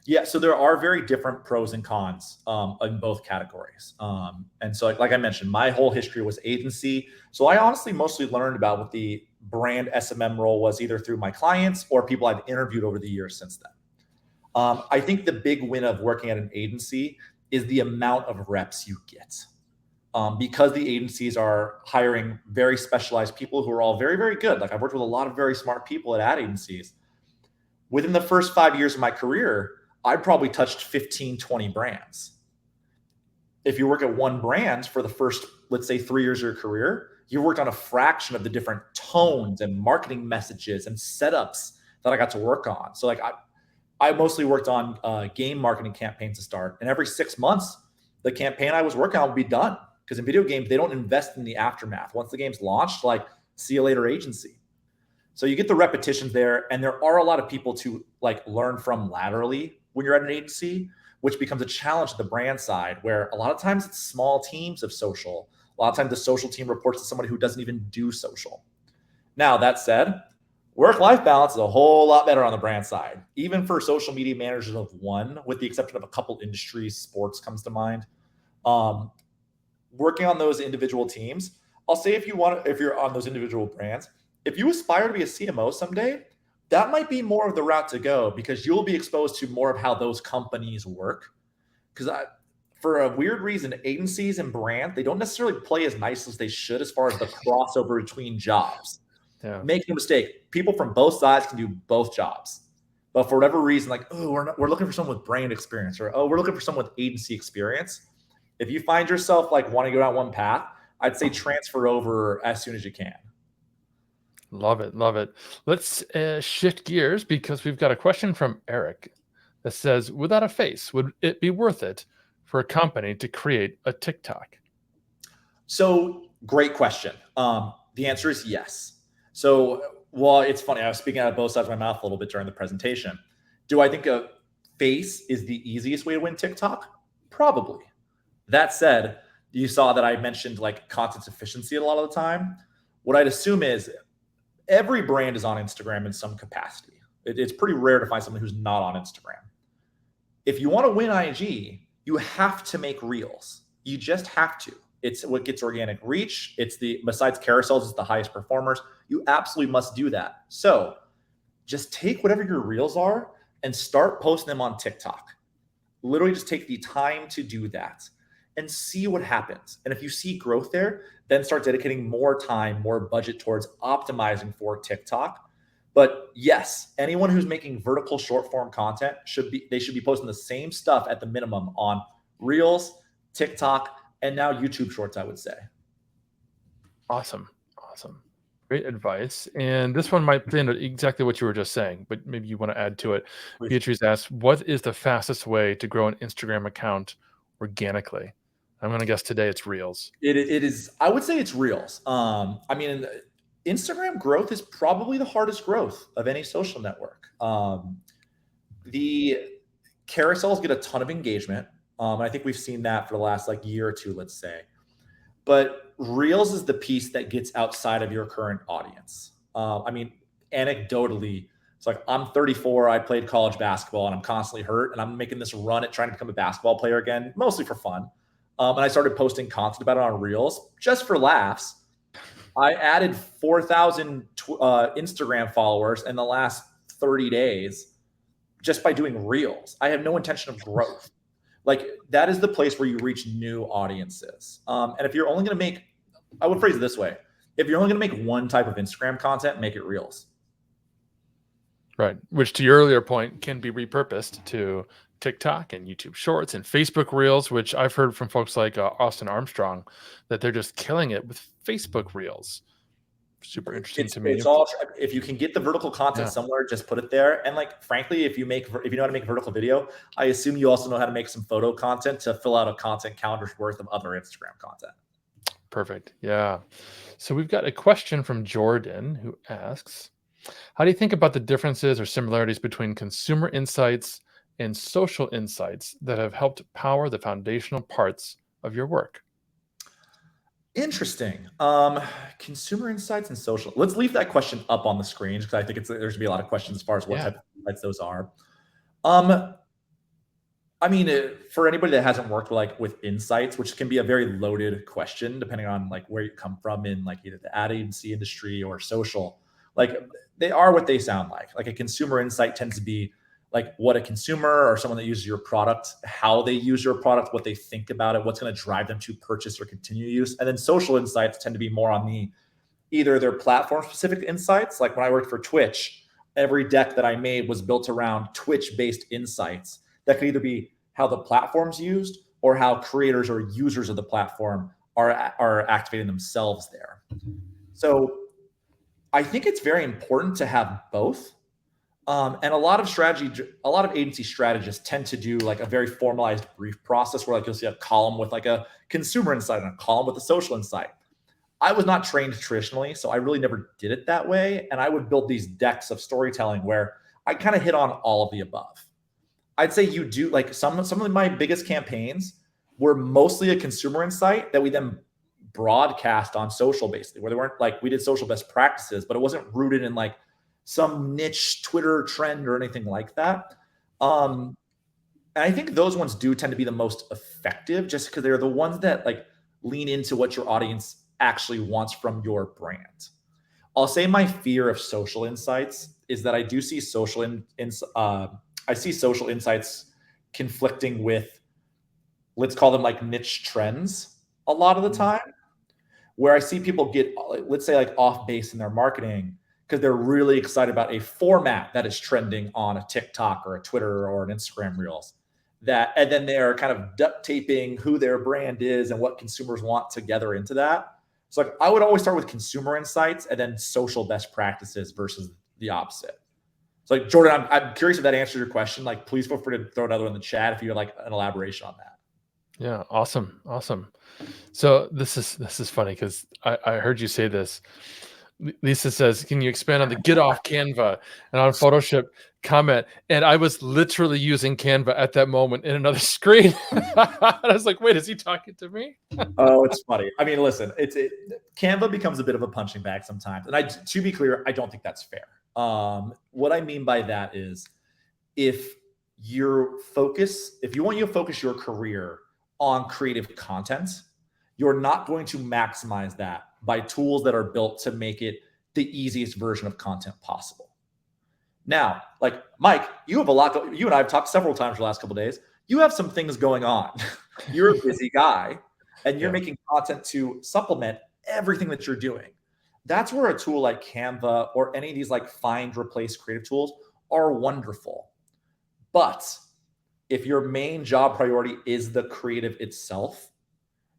Yeah, so there are very different pros and cons in both categories. And so like I mentioned, my whole history was agency. So I honestly mostly learned about what the brand SMM role was either through my clients or people I've interviewed over the years since then. I think the big win of working at an agency is the amount of reps you get. Because the agencies are hiring very specialized people who are all very, very good. Like I've worked with a lot of very smart people at ad agencies. Within the first 5 years of my career, I probably touched 15, 20 brands. If you work at one brand for the first, let's say 3 years of your career, you worked on a fraction of the different tones and marketing messages and setups that I got to work on. So like I mostly worked on game marketing campaigns to start, and every 6 months, the campaign I was working on would be done. Because in video games, they don't invest in the aftermath. Once the game's launched, like, see you later, agency. So you get the repetitions there, and there are a lot of people to like learn from laterally when you're at an agency, which becomes a challenge to the brand side, where a lot of times it's small teams of social. A lot of times the social team reports to somebody who doesn't even do social. Now, that said, work-life balance is a whole lot better on the brand side, even for social media managers of one, with the exception of a couple industries. Sports comes to mind. Working on those individual teams, I'll say, if you're on those individual brands, if you aspire to be a CMO someday, that might be more of the route to go, because you'll be exposed to more of how those companies work. Because for a weird reason, agencies and brand, they don't necessarily play as nice as they should as far as the crossover between jobs. Yeah. Make no mistake, people from both sides can do both jobs. But for whatever reason, like, oh, we're looking for someone with brand experience, or, oh, we're looking for someone with agency experience. If you find yourself like wanting to go down one path, I'd say transfer over as soon as you can. Love it. Love it. Let's shift gears, because we've got a question from Eric that says, without a face, would it be worth it for a company to create a TikTok? So, great question. The answer is yes. So, well, it's funny. I was speaking out of both sides of my mouth a little bit during the presentation. Do I think a face is the easiest way to win TikTok? Probably. That said, you saw that I mentioned like content efficiency a lot of the time. What I'd assume is every brand is on Instagram in some capacity. It's pretty rare to find someone who's not on Instagram. If you want to win IG, you have to make reels. You just have to. It's what gets organic reach. Besides carousels, it's the highest performers. You absolutely must do that. So just take whatever your reels are and start posting them on TikTok. Literally just take the time to do that and see what happens. And if you see growth there, then start dedicating more time, more budget towards optimizing for TikTok. But yes, anyone who's making vertical short form content should be posting the same stuff at the minimum on Reels, TikTok, and now YouTube Shorts, I would say. Awesome. Great advice. And this one might play into exactly what you were just saying, but maybe you want to add to it. Please. Beatrice asks, what is the fastest way to grow an Instagram account organically? I'm going to guess today it's Reels. It is. I would say it's Reels. I mean, Instagram growth is probably the hardest growth of any social network. The carousels get a ton of engagement. I think we've seen that for the last like year or two, let's say. But Reels is the piece that gets outside of your current audience. I mean, anecdotally, it's like, I'm 34. I played college basketball and I'm constantly hurt, and I'm making this run at trying to become a basketball player again, mostly for fun. And I started posting content about it on Reels just for laughs. I added 4,000 Instagram followers in the last 30 days just by doing Reels. I have no intention of growth. Like, that is the place where you reach new audiences. And if you're only going to I would phrase it this way. If you're only going to make one type of Instagram content, make it Reels. Right. Which, to your earlier point, can be repurposed to TikTok and YouTube Shorts and Facebook Reels, which I've heard from folks like Austin Armstrong that they're just killing it with Facebook Reels. Super interesting to me. It's all, if you can get the vertical content somewhere, just put it there. And like, frankly, if you know how to make vertical video, I assume you also know how to make some photo content to fill out a content calendar's worth of other Instagram content. Perfect. Yeah. So we've got a question from Jordan, who asks, how do you think about the differences or similarities between consumer insights and social insights that have helped power the foundational parts of your work? Interesting. Consumer insights and social. Let's leave that question up on the screen, because I think there's going to be a lot of questions as far as what type of insights those are. I mean, for anybody that hasn't worked with insights, which can be a very loaded question depending on like where you come from in like either the ad agency industry or social, like they are what they sound like. Like a consumer insight tends to be like what a consumer or someone that uses your product, how they use your product, what they think about it, what's going to drive them to purchase or continue use. And then social insights tend to be more on either their platform specific insights. Like when I worked for Twitch, every deck that I made was built around Twitch based insights that could either be how the platform's used or how creators or users of the platform are activating themselves there. So I think it's very important to have both. And a lot of agency strategists tend to do like a very formalized brief process where like you'll see a column with like a consumer insight and a column with a social insight. I was not trained traditionally, so I really never did it that way. And I would build these decks of storytelling where I kind of hit on all of the above. I'd say you do like some of my biggest campaigns were mostly a consumer insight that we then broadcast on social, basically, where they weren't like we did social best practices, but it wasn't rooted in like some niche Twitter trend or anything like that. And I think those ones do tend to be the most effective just because they're the ones that like lean into what your audience actually wants from your brand. I'll say my fear of social insights is that I do see I see social insights conflicting with, let's call them like niche trends a lot of the time, where I see people get, let's say, like off base in their marketing because they're really excited about a format that is trending on a TikTok or a Twitter or an Instagram Reels. And then they're kind of duct taping who their brand is and what consumers want together into that. So like I would always start with consumer insights and then social best practices versus the opposite. So like Jordan, I'm curious if that answers your question. Like, please feel free to throw another one in the chat if you would like an elaboration on that. Yeah, awesome. So this is funny because I heard you say this. Lisa says, "Can you expand on the get off Canva and on Photoshop comment?" And I was literally using Canva at that moment in another screen. And I was like, "Wait, is he talking to me?" Oh, it's funny. I mean, listen, Canva becomes a bit of a punching bag sometimes, and to be clear, I don't think that's fair. What I mean by that is, if you want you to focus your career on creative content, you're not going to maximize that by tools that are built to make it the easiest version of content possible. Now, like Mike, you have you and I have talked several times the last couple of days. You have some things going on. You're a busy guy and you're making content to supplement everything that you're doing. That's where a tool like Canva or any of these like find, replace creative tools are wonderful. But if your main job priority is the creative itself,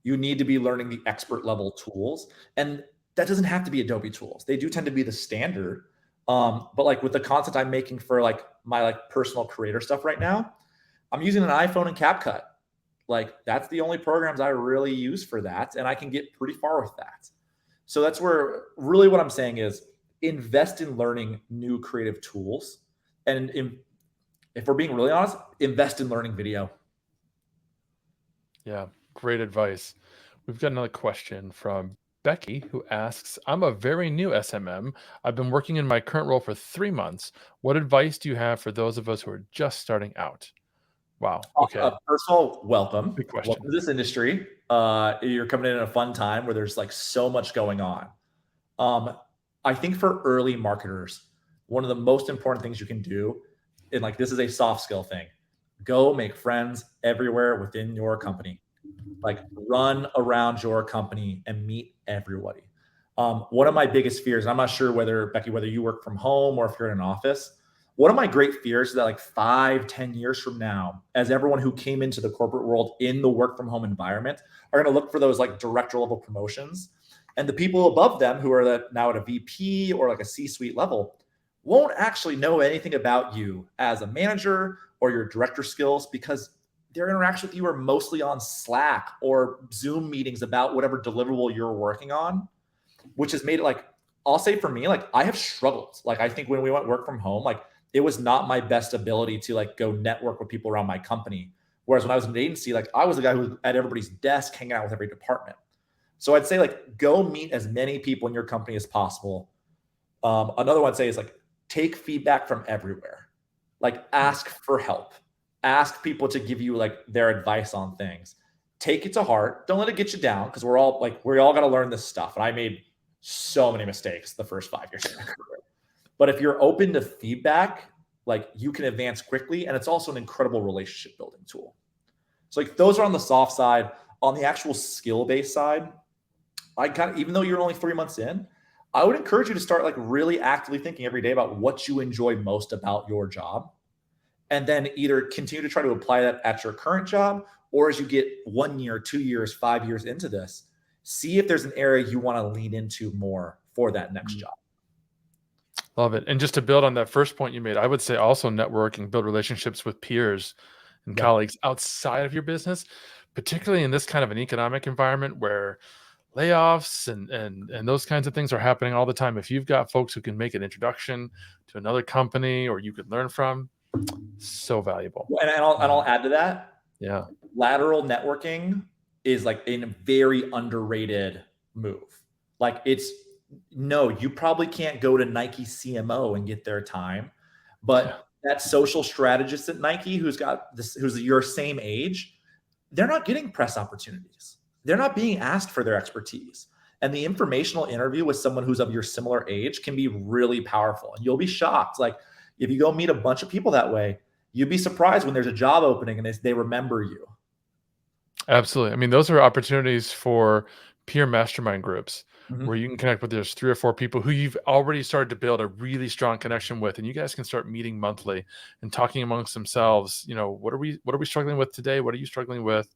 you need to be learning the expert level tools. And that doesn't have to be Adobe tools. They do tend to be the standard. But like with the content I'm making for like my like personal creator stuff right now, I'm using an iPhone and CapCut. Like that's the only programs I really use for that. And I can get pretty far with that. So that's where really what I'm saying is invest in learning new creative tools. And if we're being really honest, invest in learning video. Yeah, great advice. We've got another question from Becky who asks, "I'm a very new SMM. I've been working in my current role for 3 months. What advice do you have for those of us who are just starting out?" Wow. Okay. First of all, welcome. Big question. Welcome to this industry. You're coming in at a fun time where there's like so much going on. I think for early marketers, one of the most important things you can do, and like this is a soft skill thing, go make friends everywhere within your company. Like run around your company and meet everybody. One of my biggest fears, and I'm not sure whether you work from home or if you're in an office, one of my great fears is that like 5-10 years from now, as everyone who came into the corporate world in the work from home environment are going to look for those like director level promotions, and the people above them who are now at a VP or like a C-suite level won't actually know anything about you as a manager or your director skills because their interaction with you are mostly on Slack or Zoom meetings about whatever deliverable you're working on, which has made it like, I'll say for me, like I have struggled. Like I think when we went work from home, like it was not my best ability to like go network with people around my company. Whereas when I was in an agency, like I was the guy who was at everybody's desk hanging out with every department. So I'd say like go meet as many people in your company as possible. Another one I'd say is like take feedback from everywhere. Like ask for help. Ask people to give you like their advice on things. Take it to heart. Don't let it get you down because we all got to learn this stuff. And I made so many mistakes the first 5 years of my career. But if you're open to feedback, like you can advance quickly. And it's also an incredible relationship building tool. So like those are on the soft side. On the actual skill-based side, even though you're only 3 months in, I would encourage you to start like really actively thinking every day about what you enjoy most about your job. And then either continue to try to apply that at your current job, or as you get 1 year, 2 years, 5 years into this, see if there's an area you want to lean into more for that next job. Love it. And just to build on that first point you made, I would say also network and build relationships with peers and Yep. colleagues outside of your business, particularly in this kind of an economic environment where layoffs and those kinds of things are happening all the time. If you've got folks who can make an introduction to another company or you could learn from, so valuable. And I'll add to that. Yeah. Lateral networking is like a very underrated move. Like no, you probably can't go to Nike CMO and get their time, but that social strategist at Nike who's your same age, they're not getting press opportunities. They're not being asked for their expertise. And the informational interview with someone who's of your similar age can be really powerful. And you'll be shocked. Like if you go meet a bunch of people that way, you'd be surprised when there's a job opening and they remember you. Absolutely. I mean, those are opportunities for peer mastermind groups Mhm. where you can connect with there's 3 or 4 people who you've already started to build a really strong connection with, and you guys can start meeting monthly and talking amongst themselves. You know, what are we struggling with today? What are you struggling with?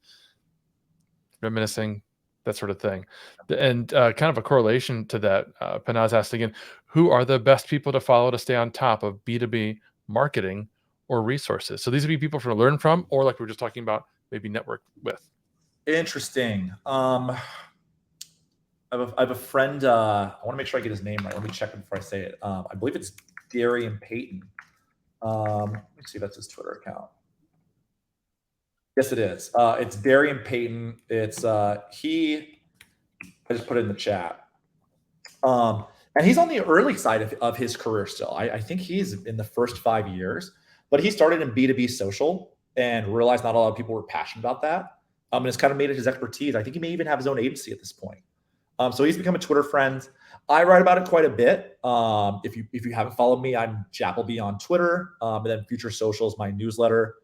Reminiscing, that sort of thing. And kind of a correlation to that, Panaz asked again, who are the best people to follow to stay on top of B2B marketing or resources? So these would be people to learn from, or like we were just talking about, maybe network with. Interesting. I have a friend. I want to make sure I get his name right. Let me check before I say it. I believe it's Darian Payton. Let me see if that's his Twitter account. Yes, it is. It's Darian Payton. It's I just put it in the chat. And he's on the early side of his career still. I think he's in the first 5 years, but he started in B2B social and realized not a lot of people were passionate about that. And it's kind of made it his expertise. I think he may even have his own agency at this point. So he's become a Twitter friend. I write about it quite a bit. If you haven't followed me, I'm Jack Appleby on Twitter. And then Future Social is my newsletter.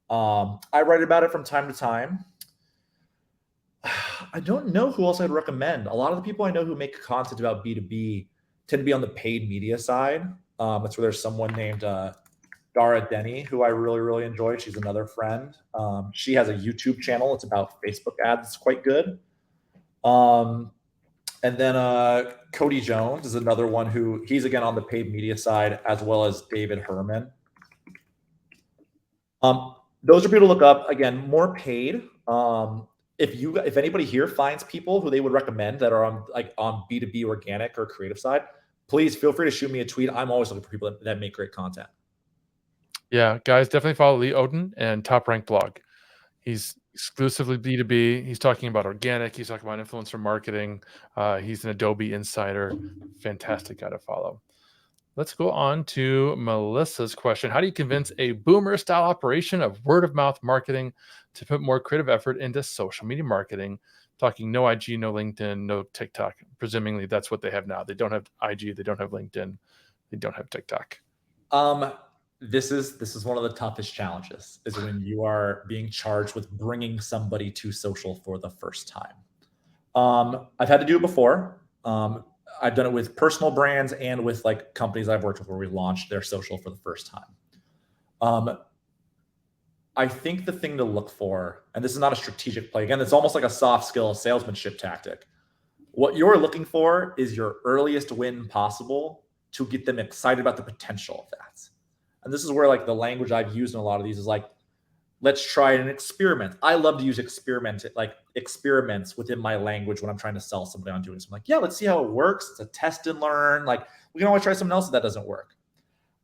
I write about it from time to time. I don't know who else I'd recommend. A lot of the people I know who make content about B2B tend to be on the paid media side. That's where there's someone named Dara Denny, who I really, really enjoy. She's another friend. She has a YouTube channel. It's about Facebook ads. It's quite good. And then Cody Jones is another one who he's again on the paid media side, as well as David Herman. Those are people to look up. Again, more paid. If anybody here finds people who they would recommend that are on B2B organic or creative side, please feel free to shoot me a tweet. I'm always looking for people that make great content. Yeah, guys, definitely follow Lee Odin and Top Rank Blog. He's exclusively B2B. He's talking about organic. He's talking about influencer marketing. He's an Adobe insider. Fantastic guy to follow. Let's go on to Melissa's question. How do you convince a boomer style operation of word of mouth marketing to put more creative effort into social media marketing? Talking no IG, no LinkedIn, no TikTok. Presumably that's what they have now. They don't have IG. They don't have LinkedIn. They don't have TikTok. This is one of the toughest challenges, is when you are being charged with bringing somebody to social for the first time. I've had to do it before. I've done it with personal brands and with like companies I've worked with where we launched their social for the first time. I think the thing to look for, and this is not a strategic play, again, it's almost like a soft skill salesmanship tactic. What you're looking for is your earliest win possible to get them excited about the potential of that. And this is where like the language I've used in a lot of these is like, let's try an experiment. I love to use experiments within my language when I'm trying to sell somebody on doing something. Like, yeah, let's see how it works. It's a test and learn. Like we can always try something else if that doesn't work.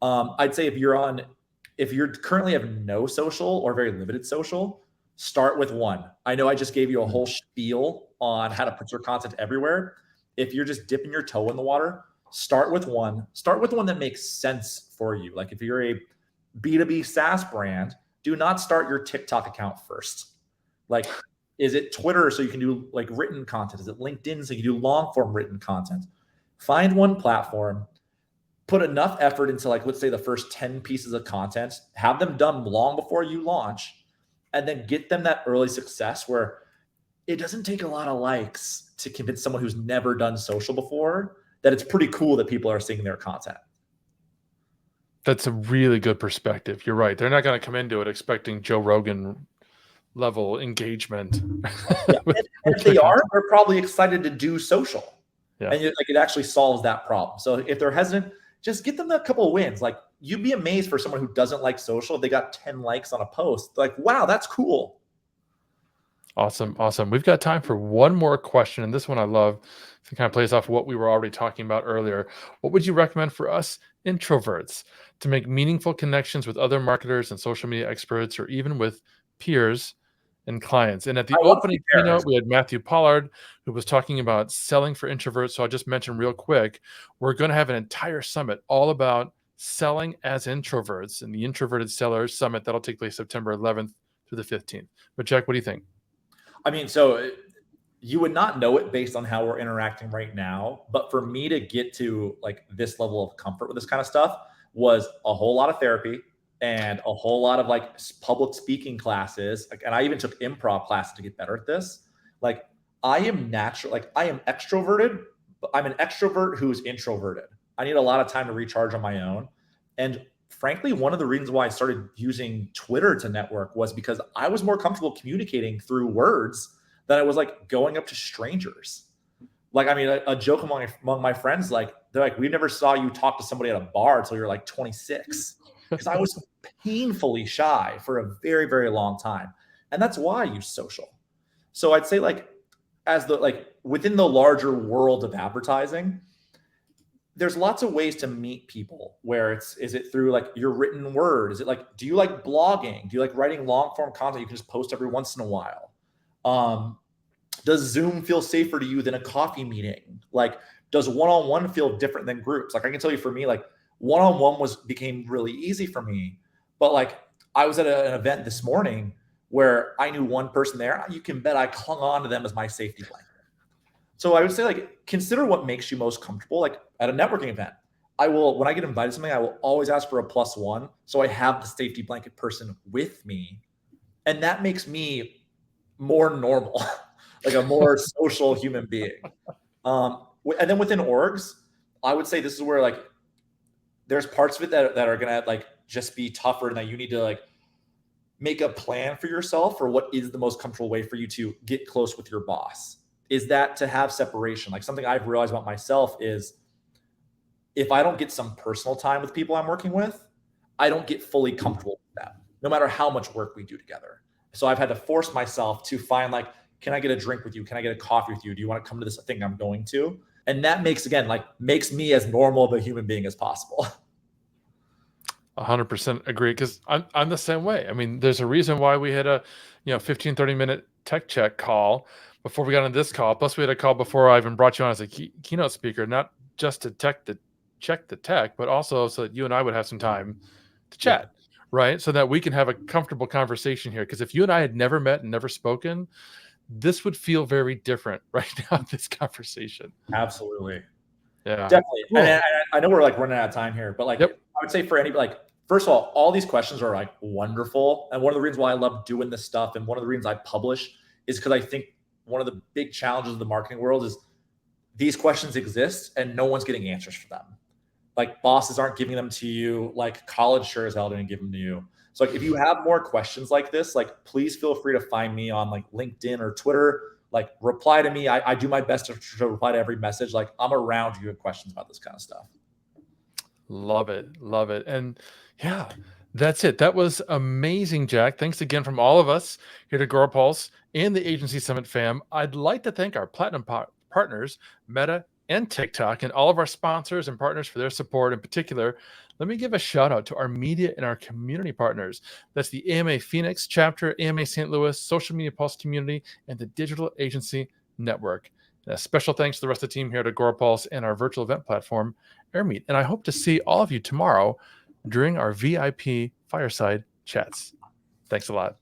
I'd say if you're currently have no social or very limited social, start with one. I know I just gave you a whole spiel on how to put your content everywhere. If you're just dipping your toe in the water, start with one. Start with one that makes sense for you. Like if you're a B2B SaaS brand, do not start your TikTok account first. Like, is it Twitter so you can do like written content? Is it LinkedIn so you can do long form written content? Find one platform, put enough effort into like, let's say the first 10 pieces of content, have them done long before you launch, and then get them that early success where it doesn't take a lot of likes to convince someone who's never done social before that it's pretty cool that people are seeing their content. That's a really good perspective. You're right. They're not going to come into it expecting Joe Rogan level engagement. Yeah. And if they are, they're probably excited to do social. Yeah. And like it actually solves that problem. So if they're hesitant, just get them a couple of wins. Like, you'd be amazed for someone who doesn't like social. If they got 10 likes on a post, like, wow, that's cool. Awesome. Awesome. We've got time for one more question. And this one I love. It kind of plays off what we were already talking about earlier. What would you recommend for us introverts to make meaningful connections with other marketers and social media experts, or even with peers and clients? And at the I love opening peers. keynote, we had Matthew Pollard, who was talking about selling for introverts. So I'll just mention real quick, we're going to have an entire summit all about selling as introverts and the Introverted Sellers Summit. That'll take place September 11th through the 15th. But Jack, what do you think? I mean, so you would not know it based on how we're interacting right now. But for me to get to like this level of comfort with this kind of stuff was a whole lot of therapy and a whole lot of like public speaking classes. Like, and I even took improv classes to get better at this. Like, I am natural, like I am extroverted, but I'm an extrovert who's introverted. I need a lot of time to recharge on my own. And frankly, one of the reasons why I started using Twitter to network was because I was more comfortable communicating through words than I was like going up to strangers. Like, I mean, a joke among my friends, like, they're like, we never saw you talk to somebody at a bar until you're like 26. Because I was painfully shy for a very, very long time. And that's why I use social. So I'd say, like, as the, like, within the larger world of advertising, there's lots of ways to meet people where is it through like your written word? Is it like, do you like blogging? Do you like writing long form content you can just post every once in a while? Does Zoom feel safer to you than a coffee meeting? Like, does one-on-one feel different than groups? Like, I can tell you, for me, like, one-on-one became really easy for me. But like, I was at an event this morning where I knew one person there. You can bet I clung on to them as my safety blanket. So I would say, like, consider what makes you most comfortable. Like, at a networking event, when I get invited to something, I will always ask for a +1. So I have the safety blanket person with me. And that makes me more normal, like a more social human being. And then within orgs, I would say this is where, like, there's parts of it that are going to like just be tougher, and that you need to like make a plan for yourself for what is the most comfortable way for you to get close with your boss. Is that to have separation? Like, something I've realized about myself is, if I don't get some personal time with people I'm working with, I don't get fully comfortable with them, no matter how much work we do together. So I've had to force myself to find, like, can I get a drink with you? Can I get a coffee with you? Do you want to come to this thing I'm going to? And that makes me as normal of a human being as possible. 100% agree, because I'm the same way. I mean, there's a reason why we had a 15-30 minute tech check call before we got on this call. Plus, we had a call before I even brought you on as a keynote speaker, not just to check the tech, but also so that you and I would have some time to chat, right? So that we can have a comfortable conversation here. Because if you and I had never met and never spoken, this would feel very different right now, this conversation. Absolutely. Yeah. Definitely. Cool. And I know we're like running out of time here, but like, Yep. I would say for anybody, like, first of all these questions are like wonderful. And one of the reasons why I love doing this stuff, and one of the reasons I publish, is because I think one of the big challenges of the marketing world is these questions exist and no one's getting answers for them. Like, bosses aren't giving them to you. Like, college sure as hell didn't give them to you. So like, if you have more questions like this, like, please feel free to find me on like LinkedIn or Twitter. Like, reply to me. I do my best to reply to every message. Like, I'm around if you have questions about this kind of stuff. Love it. Love it. And yeah, that's it. That was amazing, Jack. Thanks again from all of us here at Agorapulse and the Agency Summit fam. I'd like to thank our platinum partners, Meta and TikTok, and all of our sponsors and partners for their support. In particular, let me give a shout out to our media and our community partners. That's the AMA Phoenix chapter, AMA St. Louis, Social Media Pulse community, and the Digital Agency Network. And a special thanks to the rest of the team here at Agorapulse and our virtual event platform, AirMeet. And I hope to see all of you tomorrow during our VIP fireside chats. Thanks a lot.